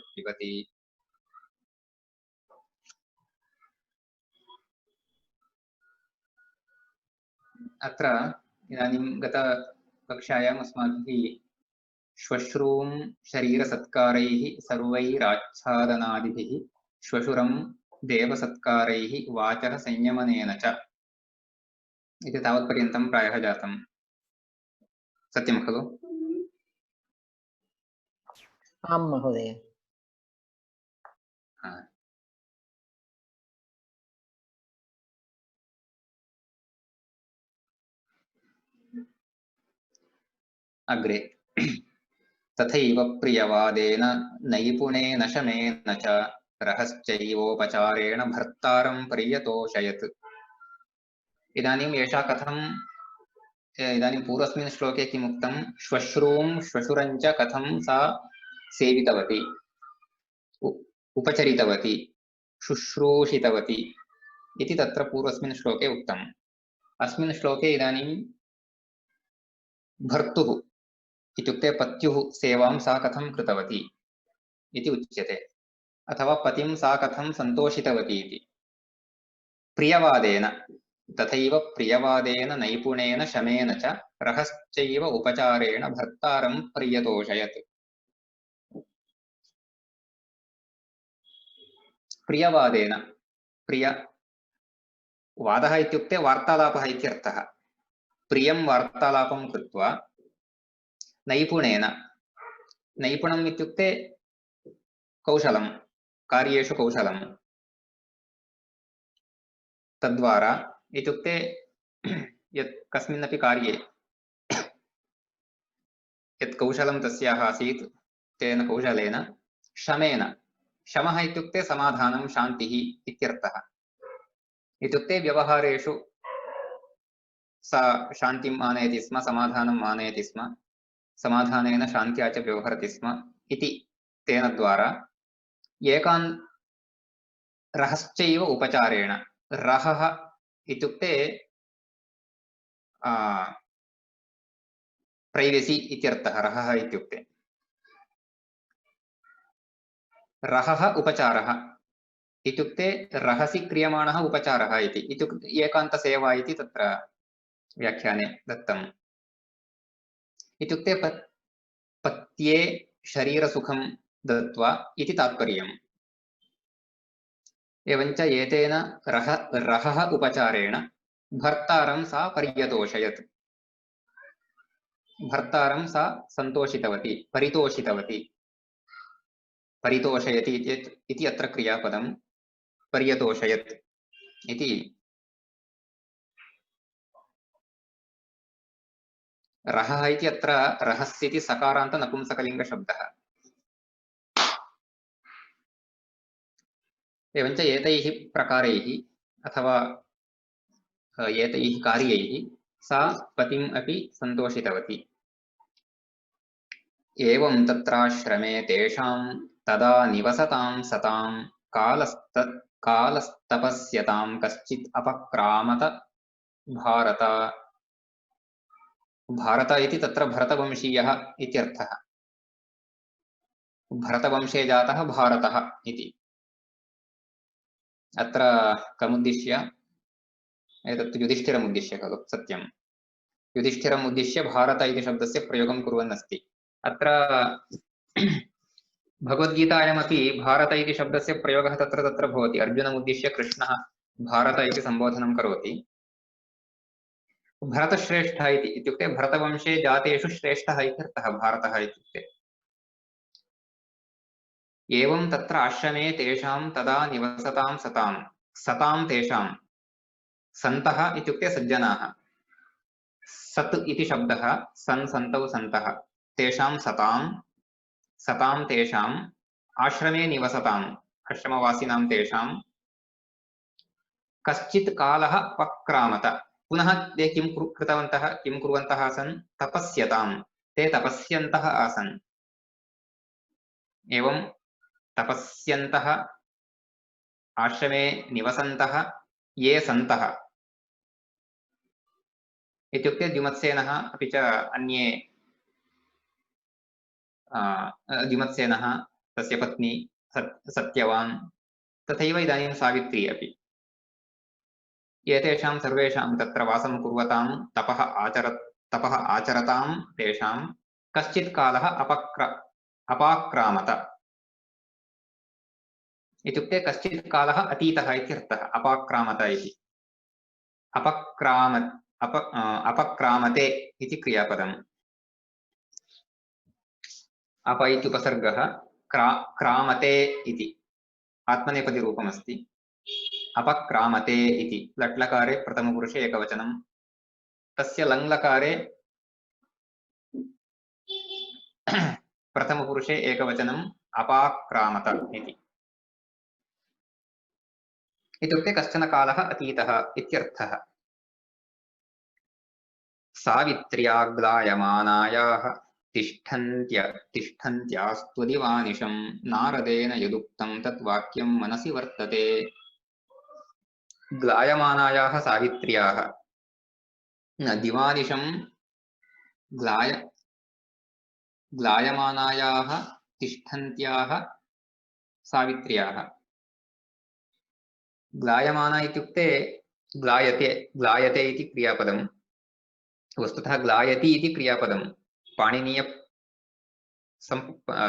पिबति। अत्र इदानीं गतकक्षायाम् अस्माभिः श्वश्रूं शरीरसत्कारैः सर्वैराच्छादनादिभिः श्वशुरं देवसत्कारैः वाचः संयमनेन च इति तावत्पर्यन्तं प्रायः जातं। सत्यं खलु? आं महोदय। अग्रे तथैव प्रियवादेन नैपुणेन शमेन च रहश्चैवोपचारेण भर्तारं पर्यतोषयत्। इदानीम् एषा कथं इदानीं पूर्वस्मिन् श्लोके किम् उक्तं? श्वश्रूं श्वशुरं च कथं सा सेवितवती, उपचरितवती, शुश्रूषितवती इति तत्र पूर्वस्मिन् श्लोके उक्तम्। अस्मिन् श्लोके इदानीं भर्तुः इत्युक्ते पत्युः सेवां सा कथं कृतवती इति उच्यते, अथवा पतिं सा कथं सन्तोषितवती इति। प्रियवादेन तथैव प्रियवादेन नैपुणेन शमेन च रहश्चैव उपचारेण भर्तारं पर्यतोषयत्। प्रियवादेन, प्रिय वादः इत्युक्ते वार्तालापः इत्यर्थः। प्रियं वार्तालापं कृत्वा नैपुणेन, नैपुणम् इत्युक्ते कौशलं, कार्येषु कौशलं, तद्वारा इत्युक्ते यत् कस्मिन्नपि कार्ये यत् कौशलं तस्याः आसीत् तेन कौशलेन शमेन, शमः इत्युक्ते समाधानं शान्तिः इत्यर्थः। इत्युक्ते व्यवहारेषु सा शान्तिम् आनयति स्म, समाधानम् आनयति स्म, समाधानेन शान्त्या च व्यवहरति स्म इति तेन द्वारा एकान् रहश्चैव उपचारेण, रहः इत्युक्ते प्रैवेसी इत्यर्थः। रहः इत्युक्ते रहः उपचारः इत्युक्ते रहसि क्रियमाणः उपचारः इति, इत्युक्ते एकान्तसेवा इति तत्र व्याख्याने दत्तम्। इत्युक्ते पत्ये शरीरसुखं दत्वा इति तात्पर्यम्। एवञ्च एतेन रहः उपचारेण भर्तारं सा पर्यतोषयत्, भर्तारं सा सन्तोषितवती, परितोषितवती। परितोषयति इति अत्र क्रियापदं, पर्यतोषयत् इति रहः इति अत्र रहस्यति सकारान्त नपुंसकलिङ्गशब्दः। एवञ्च एतैः प्रकारैः अथवा एतैः कार्यैः सा पतिम् अपि सन्तोषितवती। एवं तत्राश्रमे तेषां तदा निवसतां सतां कालस्तपस्यतां कश्चित् अपक्रामत भारत। भारत इति तत्र भरतवंशीयः इत्यर्थः। भरतवंशे जातः भारतः इति। अत्र कमुद्दिश्य? एतत् युधिष्ठिरमुद्दिश्य खलु? सत्यं, युधिष्ठिरम् उद्दिश्य भारत इति शब्दस्य प्रयोगं कुर्वन् अस्ति। अत्र भगवद्गीतायामपि भारत इति शब्दस्य प्रयोगः तत्र तत्र भवति। अर्जुनमुद्दिश्य कृष्णः भारत इति सम्बोधनं करोति। भरतश्रेष्ठः इति, इत्युक्ते भरतवंशे जातेषु श्रेष्ठः इत्यर्थः भारतः इत्युक्ते। एवं तत्र आश्रमे तेषां तदा निवसतां सतां, सतां तेषां, सन्तः इत्युक्ते सज्जनाः, सत् इति शब्दः सन् सन्तौ सन्तः, तेषां सतां, सतां तेषाम् आश्रमे निवसताम्, आश्रमवासिनां तेषां कश्चित् कालः पक्रामत, पुनः ते किं कृतवन्तः, किं कुर्वन्तः आसन्? तपस्यतां, ते तपस्यन्तः आसन्। एवं तपस्यन्तः, आश्रमे निवसन्तः ये सन्तः इत्युक्ते द्युमत्सेनः अपि च अन्ये द्युमत्सेनः तस्य पत्नी सत्यवान्, तथैव इदानीं सावित्री अपि। एतेषां सर्वेषां तत्र वासं कुर्वतां तपः आचरतां तेषां कश्चित् कालः अपाक्रामत। इत्युक्ते कश्चित् कालः अतीतः इत्यर्थः। अपाक्रामत इति अपक्रामते इति क्रियापदम्। अप इत्युपसर्गः, क्रामते इति आत्मनेपदीरूपमस्ति। अपक्रामते इति लट्लकारे प्रथमपुरुषे एकवचनं, तस्य लङ्लकारे प्रथमपुरुषे एकवचनम् अपाक्रामत इति। इत्युक्ते कश्चन कालः अतीतः इत्यर्थः। सावित्र्याग्लायमानायाः तिष्ठन्त्यास्त्वदिवानिशं नारदेन यदुक्तं तद्वाक्यं मनसि वर्तते। ग्लायमानायाः सावित्र्याः, दिवानिशं ग्लायमानायाः तिष्ठन्त्याः सावित्र्याः। ग्लायमाना इत्युक्ते ग्लायते इति क्रियापदं। वस्तुतः ग्लायति इति क्रियापदं पाणिनीय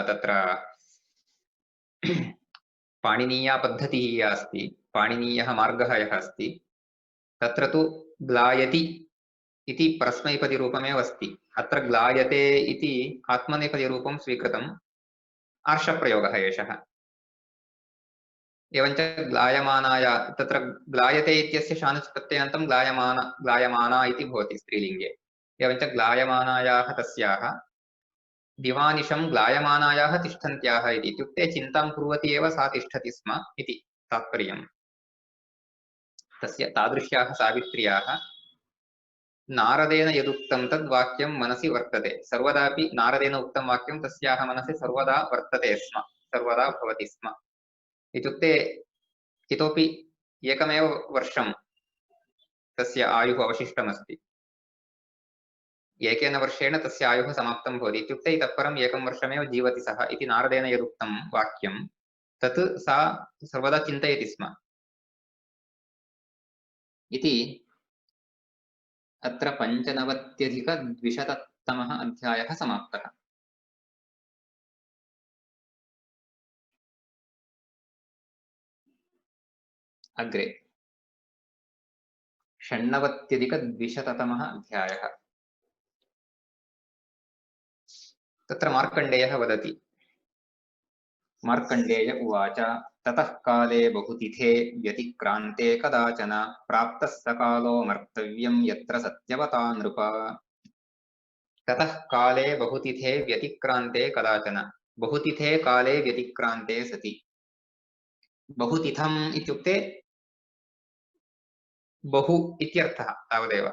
तत्र पाणिनीया पद्धतिः या अस्ति, पाणिनीयः मार्गः यः अस्ति, तत्र तु ग्लायति इति परस्मैपदिरूपमेव अस्ति। अत्र ग्लायते इति आत्मनेपदिरूपं स्वीकृतम्, आर्षप्रयोगः एषः। एवञ्च ग्लायमानाया, तत्र ग्लायते इत्यस्य शानुच् प्रत्ययान्तं ग्लायमाना इति भवति स्त्रीलिङ्गे। एवञ्च ग्लायमानायाः तस्याः दिवानिशं ग्लायमानायाः तिष्ठन्त्याः इति, इत्युक्ते चिन्तां कुर्वती एव सा तिष्ठति स्म इति तात्पर्यम्। तस्य तादृश्याः सावित्र्याः नारदेन यदुक्तं तद्वाक्यं मनसि वर्तते। सर्वदापि नारदेन उक्तं वाक्यं तस्याः मनसि सर्वदा वर्तते स्म, सर्वदा भवति स्म। इत्युक्ते इतोपि एकमेव वर्षं तस्य आयुः अवशिष्टमस्ति, एकेन वर्षेण तस्य आयुः समाप्तं भवति। इत्युक्ते इतः परम् एकं वर्षमेव जीवति सः इति नारदेन यदुक्तं वाक्यं तत् सा सर्वदा चिन्तयति स्म इति। अत्र 95,200तमः अध्यायः समाप्तः। अग्रे 96,200तमः अध्यायः। तत्र मार्कण्डेयः वदति। मार्कण्डेय उवाच, ततः काले बहुतिथे व्यतिक्रान्ते कदाचन प्राप्तः स कालो मर्तव्यं यत्र सत्यवता नृप। ततः काले बहुतिथे व्यतिक्रान्ते कदाचन, बहुतिथे काले व्यतिक्रान्ते सति। बहुतिथम् इत्युक्ते बहु इत्यर्थः तावदेव।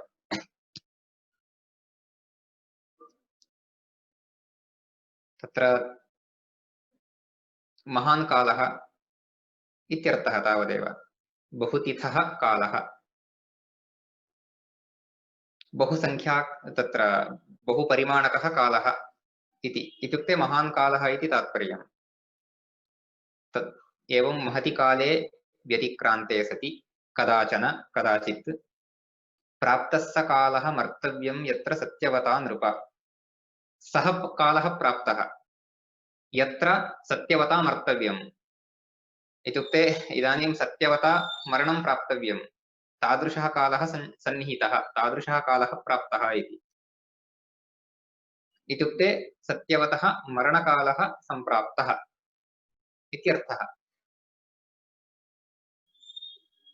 तत्र महान् कालः इत्यर्थः तावदेव। बहुतिथः कालः, बहुसङ्ख्या, तत्र बहुपरिमाणकः कालः इति, इत्युक्ते महान् कालः इति तात्पर्यम्। तत् एवं महति काले व्यतिक्रान्ते सति कदाचन कदाचित् प्राप्तः स कालः मर्तव्यं यत्र सत्यवता नृप। सः कालः प्राप्तः यत्र सत्यवता मर्तव्यम्, इत्युक्ते इदानीं सत्यवता मरणं प्राप्तव्यं, तादृशः कालः सन्निहितः, तादृशः कालः प्राप्तः इति। इत्युक्ते सत्यवतः मरणकालः सम्प्राप्तः इत्यर्थः।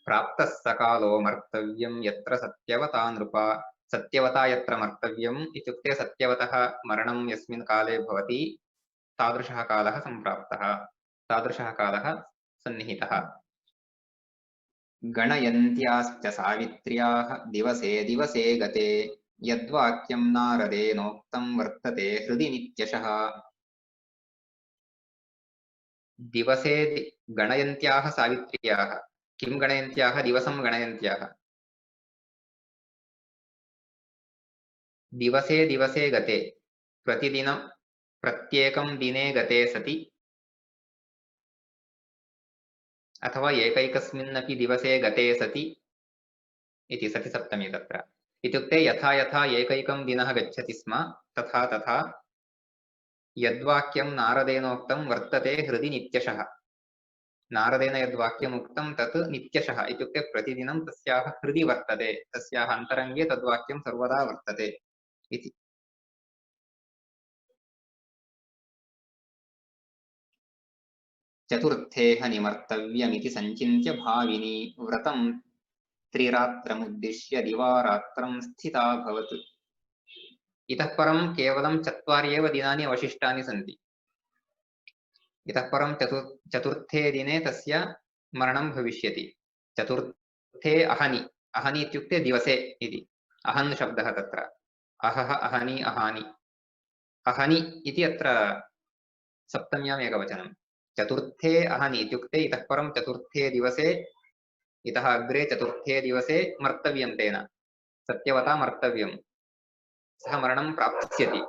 प्राप्तः स कालो मर्तव्यं यत्र सत्यवता नृप। सत्यवता यत्र मर्तव्यम् इत्युक्ते सत्यवतः मरणं यस्मिन् काले भवति तादृशः कालः सम्प्राप्तः, तादृशः कालः सन्निहितः। गणयन्त्याश्च सावित्र्याः दिवसे दिवसे गते यद्वाक्यं नारदेनोक्तं वर्तते हृदि नित्यशः। दिवसे गणयन्त्याः सावित्र्याः, किं गणयन्त्याः? दिवसं गणयन्त्याः। दिवसे दिवसे गते, प्रतिदिनं प्रत्येकं दिने गते सति अथवा एकैकस्मिन्नपि दिवसे गते सति इति सति सप्तमी तत्र इत्युक्ते यथा यथा एकैकं दिनः गच्छति स्म तथा तथा यद्वाक्यं नारदेनोक्तं वर्तते हृदि नित्यशः नारदेन यद्वाक्यम् उक्तं तत् नित्यशः इत्युक्ते प्रतिदिनं तस्याः हृदि वर्तते तस्याः अन्तरङ्गे तद्वाक्यं सर्वदा वर्तते इति चतुर्थेह निमर्तव्यमिति सञ्चिन्त्य भाविनी व्रतं त्रिरात्रमुद्दिश्य दिवारात्रं स्थिताभवत् इतः परं केवलं 4 एव दिनानि अवशिष्टानि सन्ति इतः परं चतुर्थे दिने तस्य मरणं भविष्यति चतुर्थे अहनि अहनि इत्युक्ते दिवसे इति अहन् शब्दः तत्र अहः अहनि अहानि अहनि इति अत्र सप्तम्याम् एकवचनं चतुर्थे अहनि इत्युक्ते इतः परं चतुर्थे दिवसे इतः अग्रे चतुर्थे दिवसे मर्तव्यं तेन सत्यवता मर्तव्यं सः मरणं प्राप्स्यति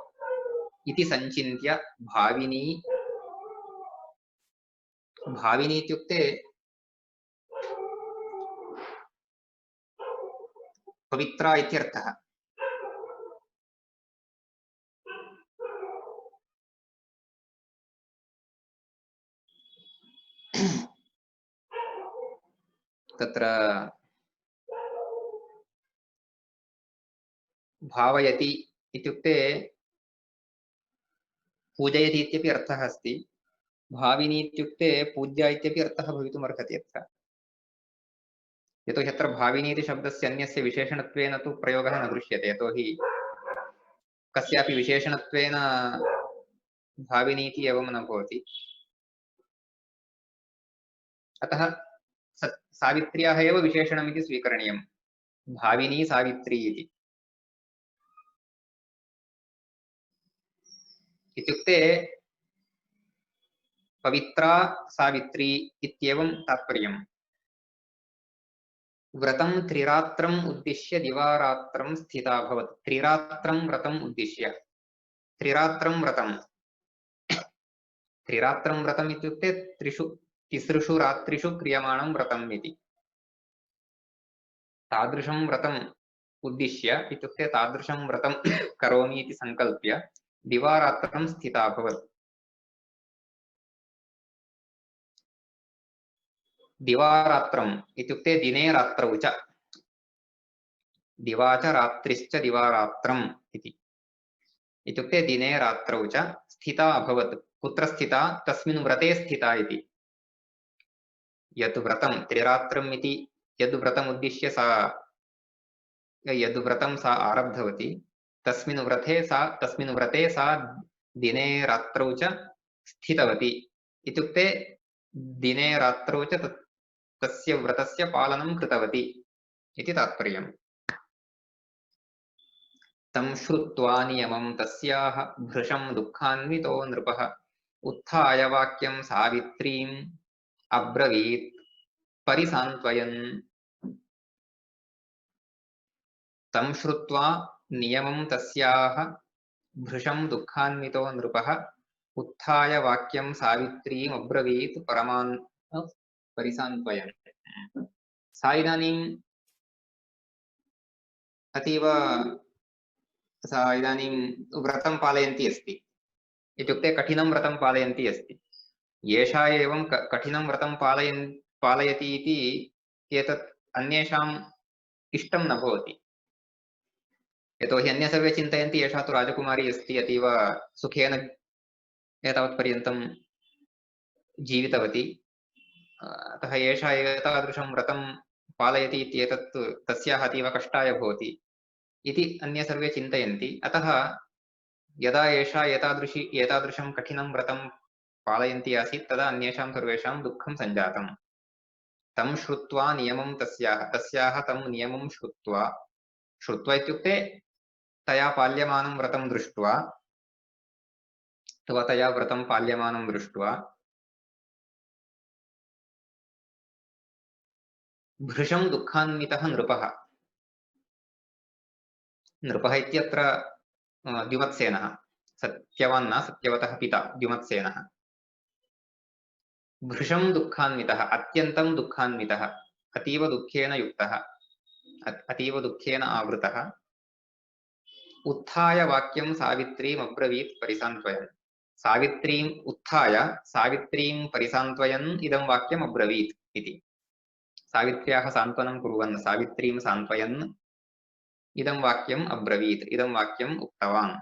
इति सञ्चिन्त्य भाविनी भाविनी इत्युक्ते पवित्रा इत्यर्थः तत्र भावयति इत्युक्ते पूजयति इत्यपि अर्थः अस्ति भाविनी इत्युक्ते पूज्या इत्यपि अर्थः भवितुमर्हति अत्र यतोहि अत्र भाविनी इति शब्दस्य अन्यस्य विशेषणत्वेन तु प्रयोगः न दृश्यते यतोहि कस्यापि विशेषणत्वेन भाविनी इति एवं न भवति अतः सावित्र्याः एव विशेषणमिति स्वीकरणीयं भाविनी सावित्री इत्युक्ते पवित्रा सावित्री इत्येवं तात्पर्यम् व्रतं त्रिरात्रम् उद्दिश्य दिवारात्रं स्थिता भवत् त्रिरात्रं व्रतम् उद्दिश्य त्रिरात्रं व्रतम् इत्युक्ते तिसृषु रात्रिषु क्रियमाणं व्रतम् इति तादृशं व्रतम् उद्दिश्य इत्युक्ते तादृशं व्रतं करोमि इति सङ्कल्प्य दिवारात्रं स्थिता भवत् दिवारात्रम् इत्युक्ते दिने रात्रौ च दिवा च रात्रिश्च दिवारात्रम् इति इत्युक्ते दिने रात्रौ च स्थिता अभवत् कुत्र स्थिता तस्मिन् व्रते स्थिता इति यत् व्रतं त्रिरात्रम् इति यद् व्रतम् उद्दिश्य यद् व्रतं सा आरब्धवती तस्मिन् व्रते सा दिने रात्रौ च स्थितवती इत्युक्ते दिने रात्रौ च तस्य व्रतस्य पालनं कृतवती इति तात्पर्यम् तं श्रुत्वा नियमं तस्याः भृशं दुःखान्वितो नृपः उत्थाय वाक्यं सावित्रीम् अब्रवीत् परिसान्त्वयन् तं श्रुत्वा नियमं तस्याः भृशं दुःखान्वितो नृपः उत्थाय वाक्यं सावित्रीम् अब्रवीत् परिसान्त्वयन् सा इदानीम् अतीव सा इदानीं व्रतं पालयन्ती अस्ति इत्युक्ते कठिनं व्रतं पालयन्ती अस्ति एषा एवं कठिनं व्रतं पालयति इति एतत् अन्येषाम् इष्टं न भवति यतोहि अन्ये सर्वे चिन्तयन्ति एषा तु राजकुमारी अस्ति अतीव सुखेन एतावत्पर्यन्तं जीवितवती अतः एषा एतादृशं व्रतं पालयति इत्येतत् तस्याः अतीव कष्टाय भवति इति अन्ये सर्वे चिन्तयन्ति अतः यदा एषा एतादृशं कठिनं व्रतं पालयन्ती आसीत् तदा अन्येषां सर्वेषां दुःखं सञ्जातम् तं श्रुत्वा नियमं तस्याः तं नियमं श्रुत्वा इत्युक्ते तया पाल्यमानं व्रतं दृष्ट्वा अथवा तया व्रतं पाल्यमानं दृष्ट्वा भृशं दुःखान्वितः नृपः इत्यत्र द्युमत्सेनः सत्यवान् न सत्यवतः पिता द्युमत्सेनः भृशं दुःखान्वितः अत्यन्तं दुःखान्वितः अतीव दुःखेन युक्तः अतीव दुःखेन आवृतः उत्थाय वाक्यं सावित्रीम् अब्रवीत् परिसान्त्वयन् सावित्रीम् उत्थाय सावित्रीं परिसान्त्वयन् इदं वाक्यम् अब्रवीत् इति सावित्र्याः सान्त्वनं कुर्वन् सावित्रीं सान्त्वयन् इदं वाक्यम् अब्रवीत् इदं वाक्यम् उक्तवान्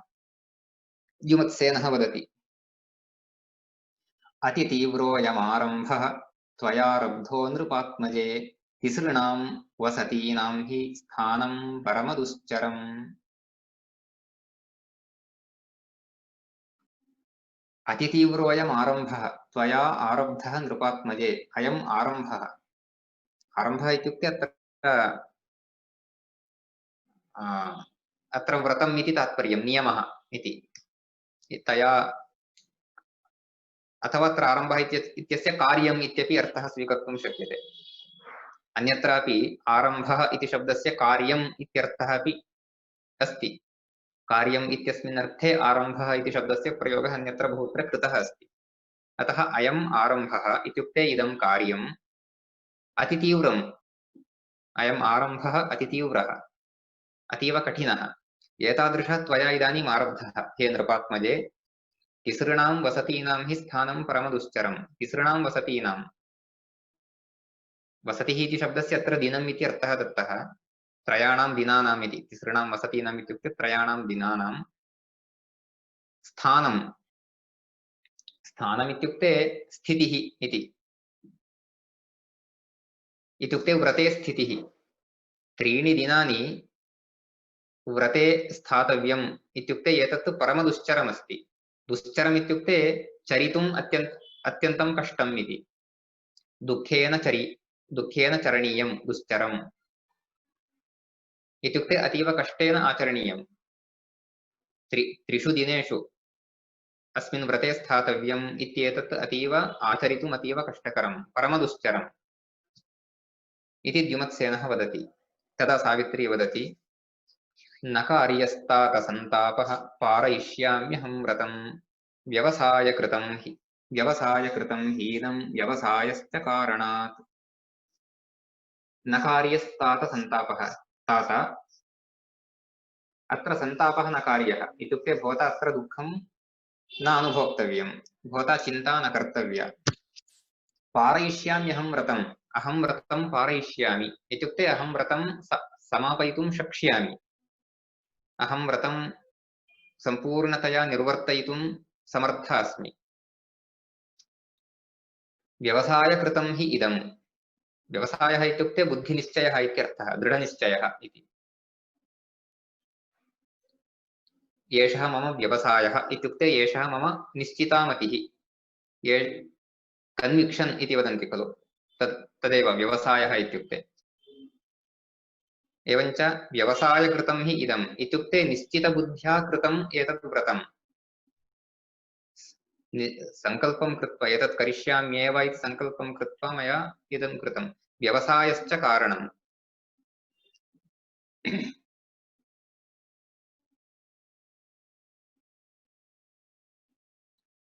द्युमत्सेनः वदति अतितीव्रोऽयमारम्भः त्वयारब्धो नृपात्मजे तिसृणां वसतीनां हि स्थानं परमदुश्चरम् अतितीव्रोऽयमारम्भः त्वया आरब्धः नृपात्मजे अयम् आरम्भः आरम्भः इत्युक्ते अत्र व्रतम् इति तात्पर्यं नियमः इति तया अथवा अत्र आरम्भः इत्यस्य कार्यम् इत्यपि अर्थः स्वीकर्तुं शक्यते अन्यत्रापि आरम्भः इति शब्दस्य कार्यम् इत्यर्थः अपि अस्ति कार्यम् इत्यस्मिन् अर्थे आरम्भः इति शब्दस्य प्रयोगः अन्यत्र बहुत्र कृतः अस्ति अतः अयम् आरम्भः इत्युक्ते इदं कार्यम् अतितीव्रम् अयम् आरम्भः अतितीव्रः अतीव कठिनः एतादृशः त्वया इदानीम् आरब्धः हे नृपात्मजे तिसृणां वसतीनां हि स्थानं परमदुश्चरं तिसृणां वसतीनां वसतिः इति शब्दस्य अत्र दिनम् इति अर्थः दत्तः त्रयाणां दिनानाम् इति तिसृणां वसतीनाम् इत्युक्ते त्रयाणां दिनानां स्थानं स्थानमित्युक्ते स्थितिः इति इत्युक्ते व्रते स्थितिः त्रीणि दिनानि व्रते स्थातव्यम् इत्युक्ते एतत् परमदुश्चरमस्ति दुश्चरम् इत्युक्ते चरितुम् अत्यन्तं कष्टम् इति दुःखेन चरणीयं दुश्चरम् इत्युक्ते अतीव कष्टेन आचरणीयम् त्रिषु दिनेषु अस्मिन् व्रते स्थातव्यम् इत्येतत् अतीव आचरितुम् अतीव कष्टकरं परमदुश्चरम् इति द्युमत्सेनः वदति तदा सावित्री वदति न कार्यस्तातसन्तापः पारयिष्याम्यहं व्रतं व्यवसायकृतं हीनं व्यवसायश्च कारणात् न कार्यस्तातसन्तापः तात अत्र सन्तापः न कार्यः इत्युक्ते भवता अत्र दुःखं न अनुभोक्तव्यं भवता चिन्ता न कर्तव्या पारयिष्याम्यहं व्रतम् अहं व्रतं पारयिष्यामि इत्युक्ते अहं व्रतं समापयितुं शक्ष्यामि अहं व्रतं सम्पूर्णतया निर्वर्तयितुं समर्थः अस्मि व्यवसायकृतं हि इदं व्यवसायः इत्युक्ते बुद्धिनिश्चयः इत्यर्थः दृढनिश्चयः इति एषः मम व्यवसायः इत्युक्ते एषः मम निश्चिता मतिः कन्विक्षन् इति वदन्ति खलु तदेव व्यवसायः इत्युक्ते एवञ्च व्यवसायकृतं हि इदम् इत्युक्ते निश्चितबुद्ध्या कृतम् एतत् व्रतम् सङ्कल्पं कृत्वा एतत् करिष्याम्येव इति सङ्कल्पं कृत्वा मया इदं कृतं व्यवसायश्च कारणम्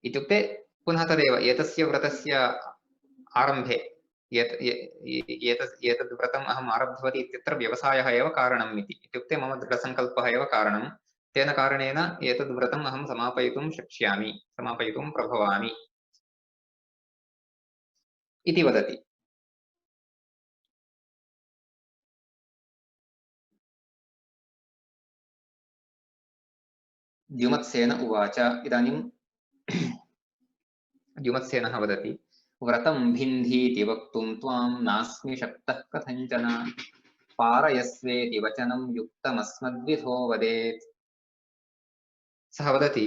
इत्युक्ते पुनः तदेव एतस्य व्रतस्य आरम्भे एतद् व्रतम् अहम् आरब्धवती इत्यत्र व्यवसायः एव कारणम् इति इत्युक्ते मम दृढसङ्कल्पः एव कारणं तेन कारणेन एतद् व्रतम् अहं समापयितुं शक्ष्यामि समापयितुं प्रभवामि इति वदति द्युमत्सेन उवाच इदानीं द्युमत्सेनः वदति व्रतं भिन्धीति वक्तुं त्वां नास्मि शक्तः कथञ्चन पारयस्वेति वचनं युक्तमस्मद्विधो वदेत् सः वदति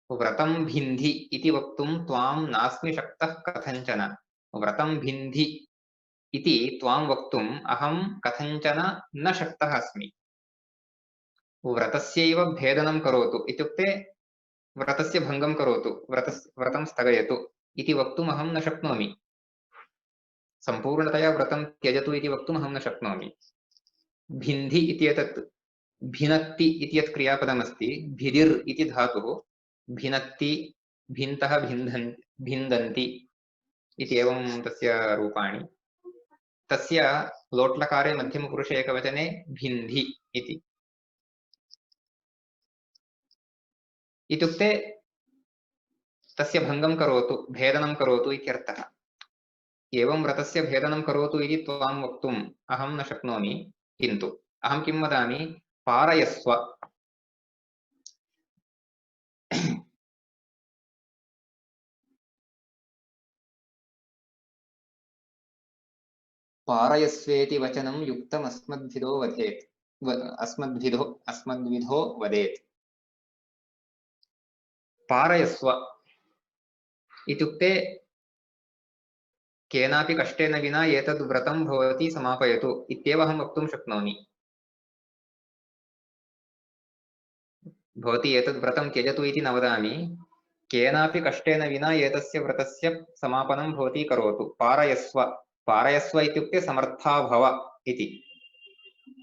व्रतं भिन्धि इति वक्तुं त्वां नास्मि शक्तः कथञ्चन व्रतं भिन्धि इति त्वां वक्तुम् अहं कथञ्चन न शक्तः अस्मि व्रतस्यैव भेदनं करोतु इत्युक्ते व्रतस्य भङ्गं करोतु व्रतं स्थगयतु इति वक्तुम् अहं न शक्नोमि सम्पूर्णतया व्रतं त्यजतु इति वक्तुम् अहं न शक्नोमि भिन्धि इत्येतत् भिनत्ति इति यत् क्रियापदमस्ति भिदिर् इति धातुः भिनत्ति भिन्तः भिन्दन्ति इति एवं तस्य रूपाणि। तस्य लोट्लकारे मध्यमपुरुषे एकवचने भिन्धि इति। इत्युक्ते तस्य भङ्गं करोतु, भेदनं करोतु इत्यर्थः। एवं व्रतस्य भेदनं करोतु इति त्वां वक्तुम् अहं न शक्नोमि, किन्तु अहं किं वदामि, पारयस्व। पारयस्वेति वचनं युक्तम् अस्मद्भिदो वदेत्, अस्मद्विधो वदेत्। पारयस्व इत्युक्ते केनापि कष्टेन विना एतद् व्रतं भवती समापयतु इत्येव अहं वक्तुं शक्नोमि। भवती एतद् व्रतं त्यजतु इति न वदामि, केनापि कष्टेन विना एतस्य व्रतस्य समापनं भवती करोतु। पारयस्व, पारयस्व इत्युक्ते समर्था भव इति।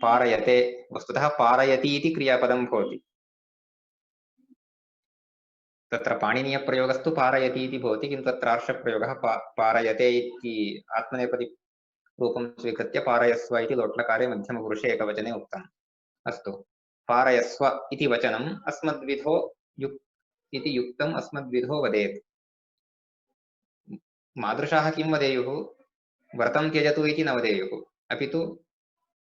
पारयते, वस्तुतः पारयति इति क्रियापदं भवति। तत्र पाणिनीयप्रयोगस्तु पारयति इति भवति, किन्तु तत्र आर्षप्रयोगः पारयते इति आत्मनेपदी रूपं स्वीकृत्य पारयस्व इति लोट्लकारे मध्यमपुरुषे एकवचने उक्तम्। अस्तु, पारयस्व इति वचनम् अस्मद्विधो इति युक्तम् अस्मद्विधो वदेत्। मादृशाः किं वदेयुः, व्रतं त्यजतु इति न वदेयुः, अपि तु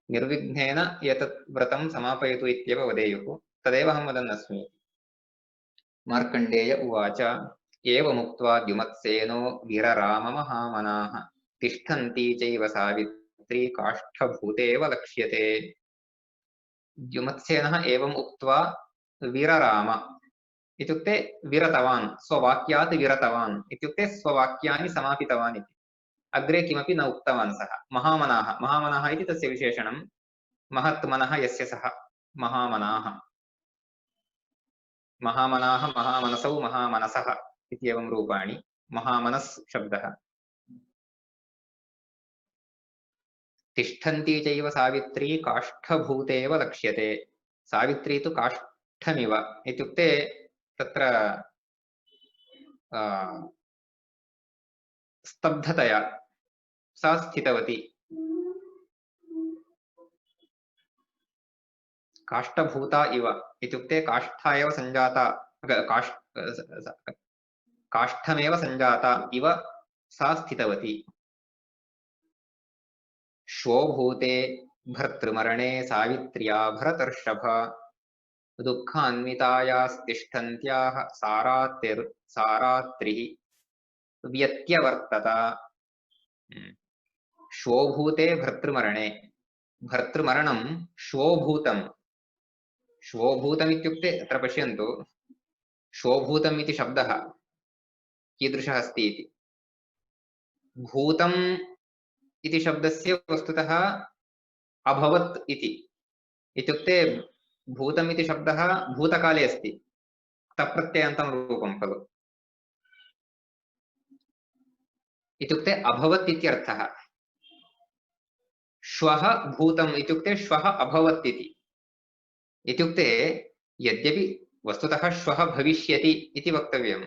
निर्विघ्नेन एतत् व्रतं समापयतु इत्येव वदेयुः। तदेव अहं वदन् अस्मि। मार्कण्डेय उवाच एवमुक्त्वा द्युमत्सेनो वीरराममहामनाः तिष्ठन्ती चैव सावित्री काष्ठभूतेव लक्ष्यते। द्युमत्सेनः एवम् उक्त्वा वीरराम इत्युक्ते विरतवान्, स्ववाक्यात् विरतवान् इत्युक्ते स्ववाक्यानि समापितवान् इति। अग्रे किमपि न उक्तवान् सः। महामनाः, महामनाः इति तस्य विशेषणं, महत्मनः यस्य सः, महामनाः। महामनाः, महामनसौ, महामनसः इत्येवं रूपाणि। महामनस् शब्दः। तिष्ठन्ती चैव सावित्री काष्ठभूतेव लक्ष्यते। सावित्री तु काष्ठमिव इत्युक्ते तत्र स्तब्धतया सा स्थितवती। काष्ठभूता इव इत्युक्ते काष्ठा एव सञ्जाता, काष्ठमेव सञ्जाता इव सा स्थितवती। श्वोभूते भर्तृमरणे सावित्र्या भरतर्षभ दुःखान्वितायास्तिष्ठन्त्याः सारात्रिः व्यत्यवर्तत। श्वोभूते भर्तृमरणे, भर्तृमरणं श्वोभूतम्। श्वोभूतम् इत्युक्ते अत्र पश्यन्तु, श्वोभूतम् इति शब्दः कीदृशः अस्ति इति। भूतम् इति शब्दस्य वस्तुतः अभवत् इति, इत्युक्ते भूतम् इति शब्दः भूतकाले अस्ति, तप्रत्ययान्तं रूपं खलु। इत्युक्ते अभवत् इत्यर्थः। श्वः भूतम् इत्युक्ते श्वः अभवत् इति। इत्युक्ते यद्यपि वस्तुतः श्वः भविष्यति इति वक्तव्यं,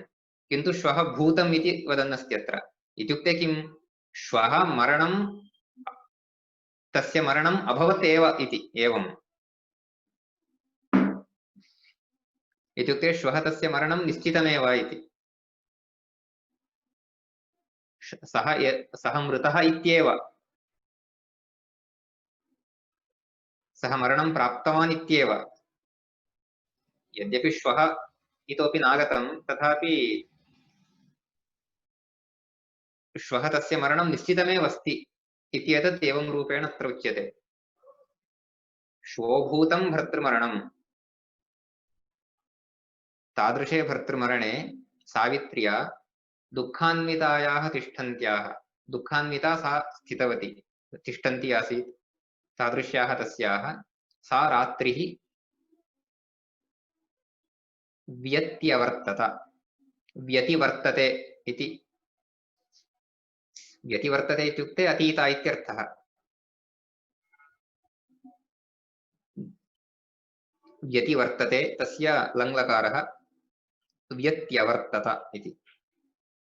किन्तु श्वः भूतम् इति वदन्नस्ति अत्र। इत्युक्ते किं, श्वः मरणं, तस्य मरणम् अभवत् एव इति। एवम् इत्युक्ते श्वः तस्य मरणं निश्चितमेव इति। सः मृतः इत्येव, सः मरणं प्राप्तवान् इत्येव। यद्यपि श्वः इतोपि नागतं, तथापि श्वः तस्य मरणं निश्चितमेव अस्ति इत्येतत् एवं रूपेण अत्र उच्यते। श्वोभूतं भर्तृमरणं, तादृशे भर्तृमरणे सावित्र्या दुःखान्वितायाः तिष्ठन्त्याः, दुःखान्विता सा स्थितवती, तिष्ठन्ती आसीत्, तादृश्याः तस्याः सा रात्रिः व्यत्यवर्तत, व्यतिवर्तते इति। व्यतिवर्तते इत्युक्ते अतीता इत्यर्थः। व्यतिवर्तते तस्य लङ्लकारः व्यत्यवर्तत इति।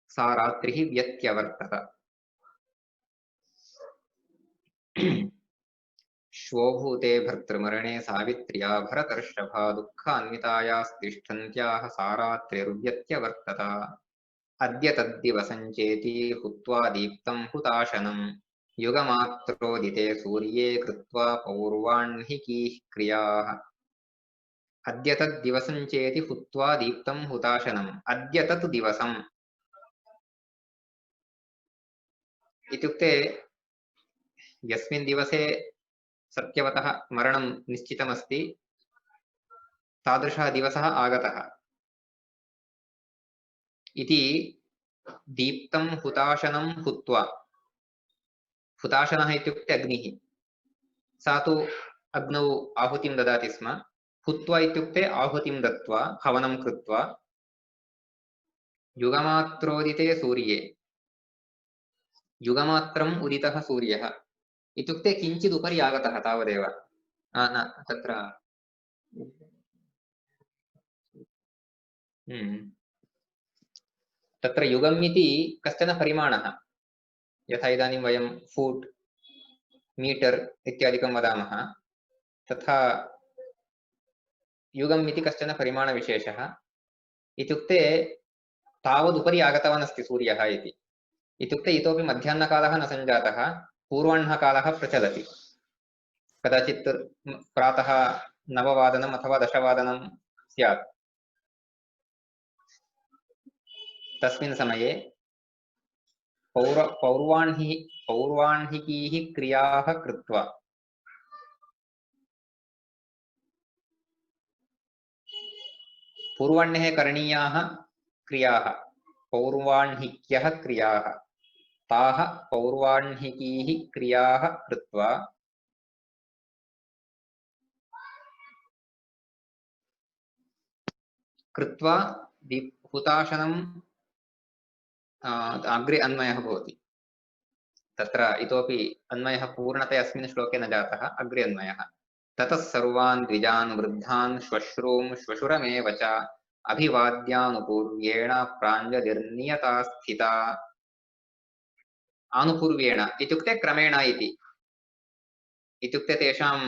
सा रात्रिः व्यत्यवर्तत। श्वोभूते भर्तृमरणे सावित्र्या भरतर्षभा दुःखान्वितायास्तिष्ठन्त्याः सा रात्रिर्व्यत्यवर्तत। अद्य तद्दिवसञ्चेति हुत्वा दीप्तं हुताशनं युगमात्रोदिते सूर्ये कृत्वा पौर्वाह्निकीः क्रियाः। अद्य तद्दिवसञ्चेति हुत्वा दीप्तं हुताशनम्। अद्य तत् दिवसम् इत्युक्ते यस्मिन् दिवसे सत्यवतः मरणं निश्चितमस्ति तादृशः दिवसः आगतः इति। दीप्तं हुताशनं हुत्वा, हुताशनः इत्युक्ते अग्निः, सा तु अग्नौ आहुतिं ददाति स्म। हुत्वा इत्युक्ते आहुतिं दत्वा हवनं कृत्वा युगमात्रोदिते सूर्ये, युगमात्रम् उदितः सूर्यः इत्युक्ते किञ्चित् उपरि आगतः तावदेव। न तत्र तत्र युगम् इति कश्चन परिमाणः। यथा इदानीं वयं फूट् मीटर् इत्यादिकं वदामः, तथा युगम् इति कश्चन परिमाणविशेषः। इत्युक्ते तावदुपरि आगतवान् अस्ति सूर्यः इति। इत्युक्ते इतोपि मध्याह्नकालः न सञ्जातः, पूर्वाह्नकालः प्रचलति। कदाचित् प्रातः 9 अथवा 10 स्यात्। तस्मिन् समये पौर्वाह्निकीः क्रियाः कृत्वा, पूर्वाह्णे करणीयाः क्रियाः पौर्वाह्निक्यः क्रियाः, ताः पौर्वाह्निकीः क्रियाः कृत्वा हुताशनम् अग्रे अन्वयः भवति। तत्र इतोपि अन्वयः पूर्णतया अस्मिन् श्लोके न जातः, अग्रे अन्वयः। ततः सर्वान् द्विजान् वृद्धान् श्वश्रूं श्वशुरमेव च अभिवाद्यानुपूर्व्येण प्राञ्जलिर्नियता स्थिता। आनुपूर्व्येण इत्युक्ते क्रमेण इति। इत्युक्ते तेषां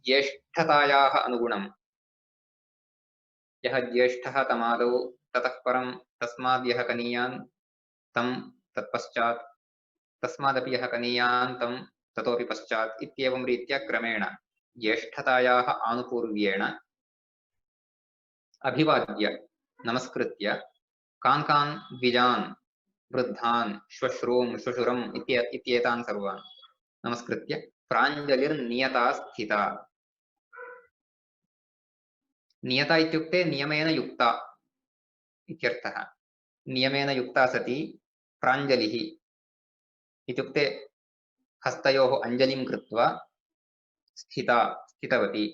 ज्येष्ठतायाः अनुगुणं। यः ज्येष्ठः तमादौ, ततः परं तस्माद् यः कनीयान् तं तत्पश्चात्, तस्मादपि यः कनीयान् तं ततोपि पश्चात् इत्येवं रीत्या क्रमेण ज्येष्ठतायाः आनुपूर्व्येण अभिवाद्य नमस्कृत्य कान् कान् द्विजान् वृद्धान् श्वश्रूं श्वशुरम् इत्येतान् सर्वान् नमस्कृत्य प्राञ्जलिर्नियता स्थिता। नियता इत्युक्ते नियमेन युक्ता इत्यर्थः। नियमेन युक्ता सती प्राञ्जलिः इत्युक्ते हस्तयोः अञ्जलिं कृत्वा स्थितवती।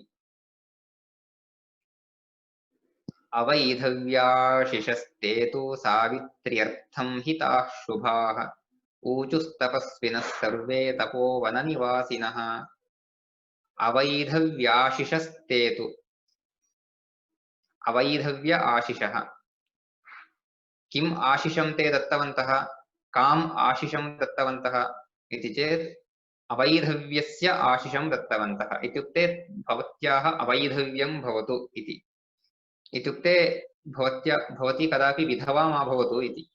अवैधव्याशिषस्ते तु सावित्र्यर्थं हिताः शुभाः ऊचुस्तपस्विनः सर्वे तपोवननिवासिनः। अवैधव्याशिषस्ते तु, अवैधव्य आशिषः। किम् आशिषं ते दत्तवन्तः, काम् आशिषं दत्तवन्तः इति चेत् अवैधव्यस्य आशिषं दत्तवन्तः। इत्युक्ते भवत्याः अवैधव्यं भवतु इति। इत्युक्ते भवती कदापि विधवा मा भवतु इति।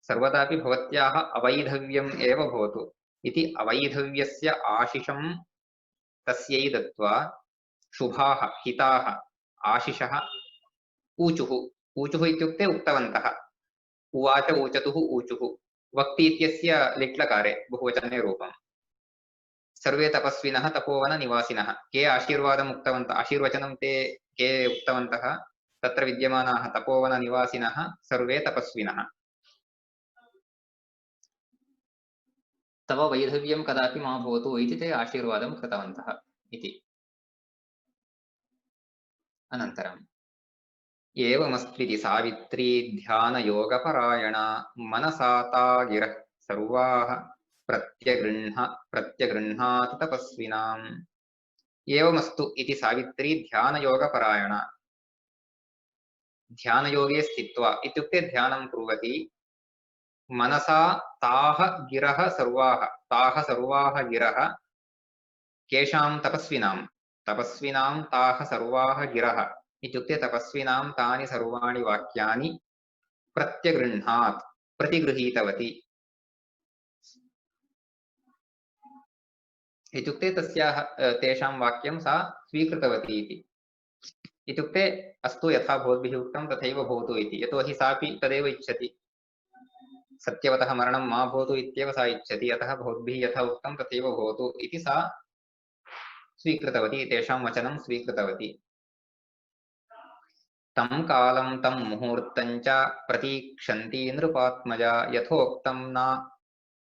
सर्वदापि भवत्याः अवैधव्यम् एव भवतु इति अवैधव्यस्य आशिषं तस्यै दत्वा शुभाः हिताः आशिषः ऊचुः। ऊचुः इत्युक्ते उक्तवन्तः। उवाच ऊचतुः ऊचुः वक्ति इत्यस्य लिट्लकारे बहुवचने रूपम्। सर्वे तपस्विनः तपोवननिवासिनः। के आशीर्वादम् उक्तवन्तः, आशीर्वचनं ते के उक्तवन्तः, तत्र विद्यमानाः तपोवननिवासिनः सर्वे तपस्विनः। तव वैधव्यं कदापि मा भवतु इति ते आशीर्वादं कृतवन्तः इति। अनन्तरम् एवमस्त्विति सावित्री ध्यानयोगपरायणा मनसा ता गिरः सर्वाः प्रत्यगृह्णाति तपस्विनाम्। एवमस्तु इति सावित्री ध्यानयोगपरायणा। ध्यानयोगे स्थित्वा इत्युक्ते ध्यानं कुर्वति मनसा ताः गिरः सर्वाः गिरः केषां तपस्विनां ताः सर्वाः गिरः इत्युक्ते तपस्विनां तानि सर्वाणि वाक्यानि प्रत्यगृह्णात् प्रतिगृहीतवती इत्युक्ते तस्याः तेषां वाक्यं सा स्वीकृतवती इति इत्युक्ते अस्तु यथा भवद्भिः उक्तं तथैव भवतु इति यतोहि सापि तदेव इच्छति सत्यवतः मरणं मा भवतु इत्येव सा इच्छति अतः भवद्भिः यथा उक्तं तथैव भवतु इति सा स्वीकृतवती तेषां वचनं स्वीकृतवती तं कालं तं मुहूर्तं च प्रतीक्षन्ती नृपात्मजा यथोक्तं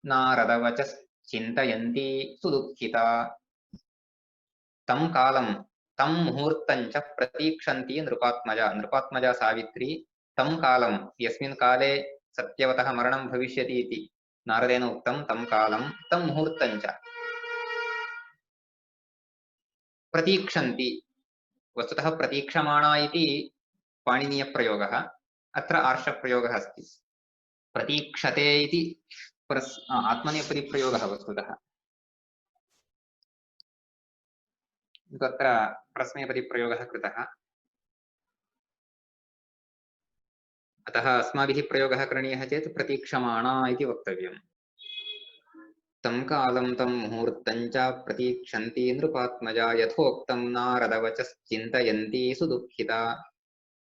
नारदवचश्चिन्तयन्ती सुदुःखिता तं कालं तं मुहूर्तं च प्रतीक्षन्ती नृपात्मजा सावित्री तं कालं यस्मिन् काले सत्यवतः मरणं भविष्यति इति नारदेन उक्तं तं कालं तं मुहूर्तं च प्रतीक्षन्ती वस्तुतः प्रतीक्षमाणा इति पाणिनीयप्रयोगः अत्र आर्षप्रयोगः अस्ति प्रतीक्षते इति आत्मनेपदीप्रयोगः वस्तुतः तत्र प्रश्नेपदीप्रयोगः कृतः अतः अस्माभिः प्रयोगः करणीयः चेत् प्रतीक्षमाणा इति वक्तव्यम् तं कालं तं मुहूर्तं च प्रतीक्षन्ती नृपात्मजा यथोक्तं नारदवचश्चिन्तयन्ती सुदुःखिता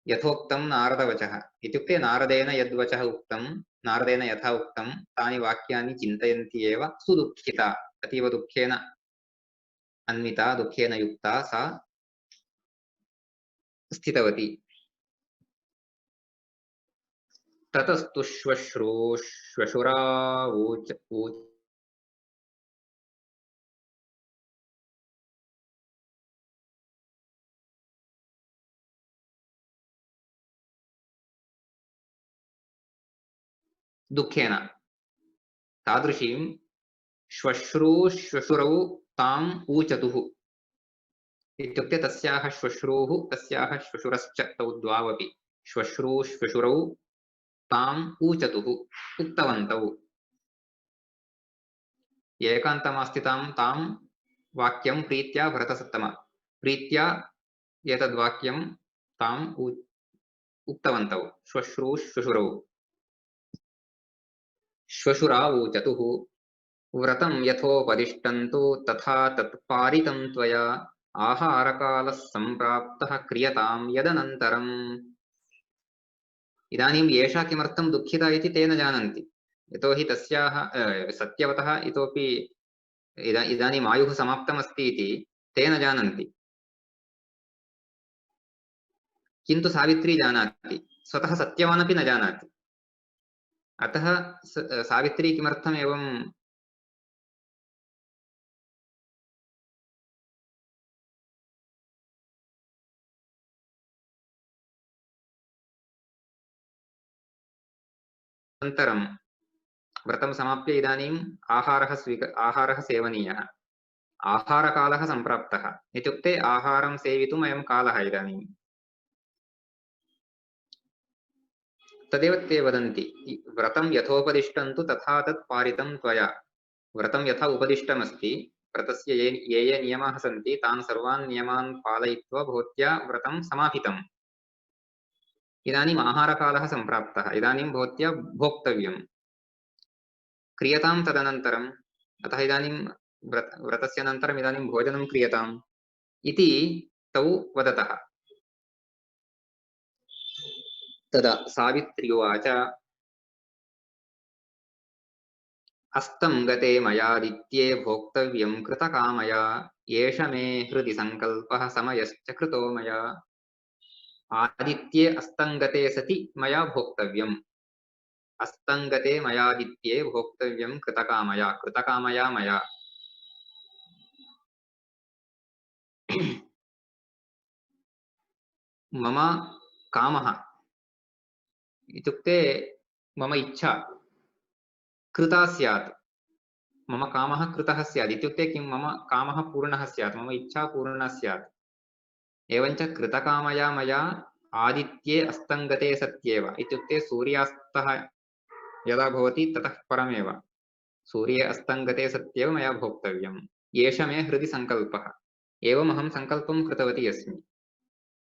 यथोक्तं नारदवचः इत्युक्ते नारदेन यद्वचः उक्तं नारदेन यथा उक्तं तानि वाक्यानि चिन्तयन्ती एव सुदुःखिता अतीव दुःखेन अन्विता दुःखेन युक्ता सा स्थितवती ततस्तु श्वशुरावोच दुःखेन तादृशीं श्वश्रूश्वशुरौ ताम् ऊचतुः इत्युक्ते तस्याः श्वश्रूः तस्याः श्वशुरश्च तौ द्वावपि श्वश्रूश्वशुरौ ताम् ऊचतुः उक्तवन्तौ एकान्तमास्थितां तां वाक्यं प्रीत्या भरतसत्तम प्रीत्या एतद्वाक्यं ताम् उक्तवन्तौ श्वश्रूश्वशुरौ श्वशुरावूचतुः व्रतं यथोपदिष्टं तु तथा तत्पारितं त्वया आहारकालः सम्प्राप्तः क्रियतां यदनन्तरम् इदानीं एषा किमर्थं दुःखिता इति ते न जानन्ति यतोहि तस्याः सत्यवतः इतोपि इदानीम् आयुः समाप्तमस्ति इति ते न जानन्ति किन्तु सावित्री जानाति स्वतः सत्यवानपि न जानाति अतः सावित्री किमर्थम् एवं अनन्तरं व्रतं समाप्य इदानीम् आहारः सेवनीयः आहारकालः सम्प्राप्तः इत्युक्ते आहारं सेवितुम् अयं कालः इदानीं तदेव ते वदन्ति व्रतं यथोपदिष्टं तु तथा तत् पारितं त्वया व्रतं यथा उपदिष्टमस्ति व्रतस्य ये ये नियमाः सन्ति तान् सर्वान् नियमान् पालयित्वा भवत्या व्रतं समापितम् इदानीम् आहारकालः सम्प्राप्तः इदानीं भवत्या भोक्तव्यम् क्रियतां तदनन्तरम् अतः इदानीं व्रतस्य अनन्तरम् इदानीं भोजनं क्रियताम् इति तौ वदतः तदा सावित्री उवाच अस्तं गते मयादित्ये भोक्तव्यं कृतकामया एष मे हृदि सङ्कल्पः समयश्च कृतो मया आदित्ये अस्तङ्गते सति मया भोक्तव्यम् अस्तङ्गते मयादित्ये भोक्तव्यं कृतकामया मया मम कामः इत्युक्ते मम इच्छा कृता स्यात् मम कामः कृतः स्यात् इत्युक्ते किं मम कामः पूर्णः स्यात् मम इच्छा पूर्णा स्यात् एवञ्च कृतकामया मया आदित्ये अस्तङ्गते सत्येव इत्युक्ते सूर्यास्तः यदा भवति ततः परमेव सूर्ये अस्तङ्गते सत्येव मया भोक्तव्यम् एष मे हृदि सङ्कल्पः एवमहं सङ्कल्पं कृतवती अस्मि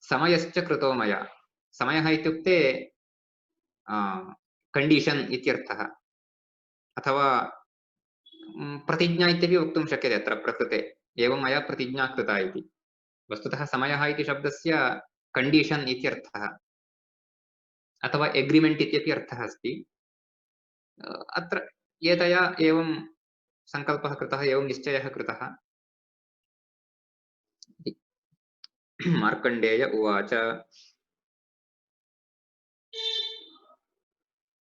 समयश्च कृतो मया समयः इत्युक्ते कण्डीशन् इत्यर्थः अथवा प्रतिज्ञा इत्यपि वक्तुं शक्यते अत्र प्रकृते एवं मया प्रतिज्ञा कृता इति वस्तुतः समयः इति शब्दस्य कण्डीशन् इत्यर्थः अथवा एग्रीमेण्ट् इत्यपि अर्थः अस्ति अत्र एतया एवं सङ्कल्पः कृतः एवं निश्चयः कृतः मार्कण्डेय उवाच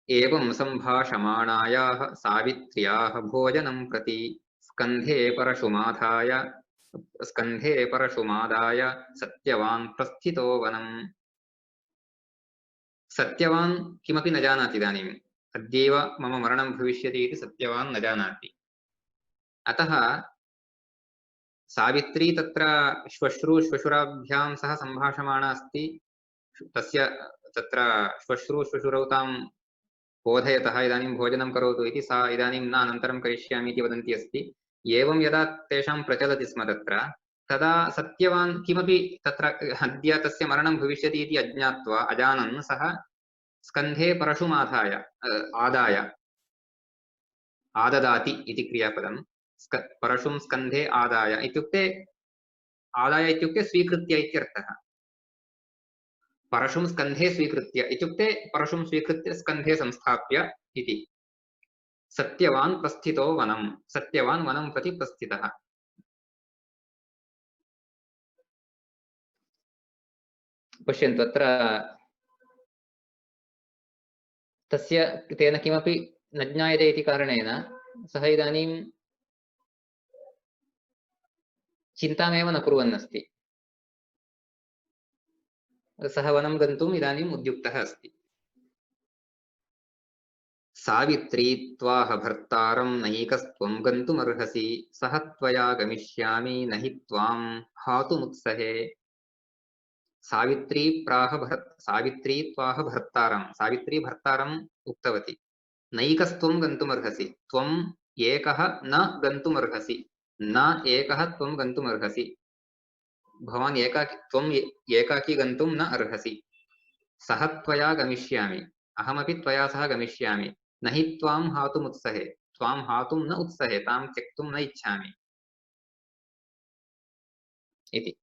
एवं सम्भाषमाणायाः सावित्र्याः भोजनं प्रति स्कन्धे परशुमादाय सत्यवान् प्रस्थितो वनम् सत्यवान् किमपि न जानाति इदानीम् अद्यैव मम मरणं भविष्यति इति सत्यवान् न जानाति अतः सावित्री तत्र श्वश्रूश्वशुराभ्यां सह सम्भाषमाणा अस्ति तस्य तत्र श्वश्रूश्वशुरौ तां बोधयतः इदानीं भोजनं करोतु इति सा इदानीं न अनन्तरं करिष्यामि इति वदन्ती अस्ति एवं यदा तेषां प्रचलति स्म तत्र तदा सत्यवान् किमपि तत्र अद्य तस्य मरणं भविष्यति इति अज्ञात्वा अजानन् सः स्कन्धे परशुमाधाय आदाय आददाति इति क्रियापदं परशुं स्कन्धे आदाय इत्युक्ते स्वीकृत्य इत्यर्थः परशुं स्कन्धे स्वीकृत्य इत्युक्ते परशुं स्वीकृत्य स्कन्धे संस्थाप्य इति सत्यवान् प्रस्थितो वनं सत्यवान् वनं प्रति प्रस्थितः पश्यन्तु अत्र तस्य तेन किमपि न ज्ञायते इति कारणेन सः इदानीं चिन्तामेव न कुर्वन् अस्ति सः वनं गन्तुम् इदानीम् उद्युक्तः अस्ति सावित्री त्वाह भर्तारं नैकस्त्वं गन्तुमर्हसि सह त्वया गमिष्यामि न हि त्वां हातुमुत्सहे सावित्री त्वाह भर्तारं सावित्री भर्तारम् उक्तवती नैकस्त्वं गन्तुमर्हसि त्वम् एकः न गन्तुमर्हसि न एकः त्वं गन्तुमर्हसि भवान् एकाकी गन्तुं न अर्हसि सह त्वया गमिष्यामि अहमपि त्वया सह गमिष्यामि न हि त्वां हातुमुत्सहे त्वां हातुं न उत्सहे तां त्यक्तुं न इच्छामि इति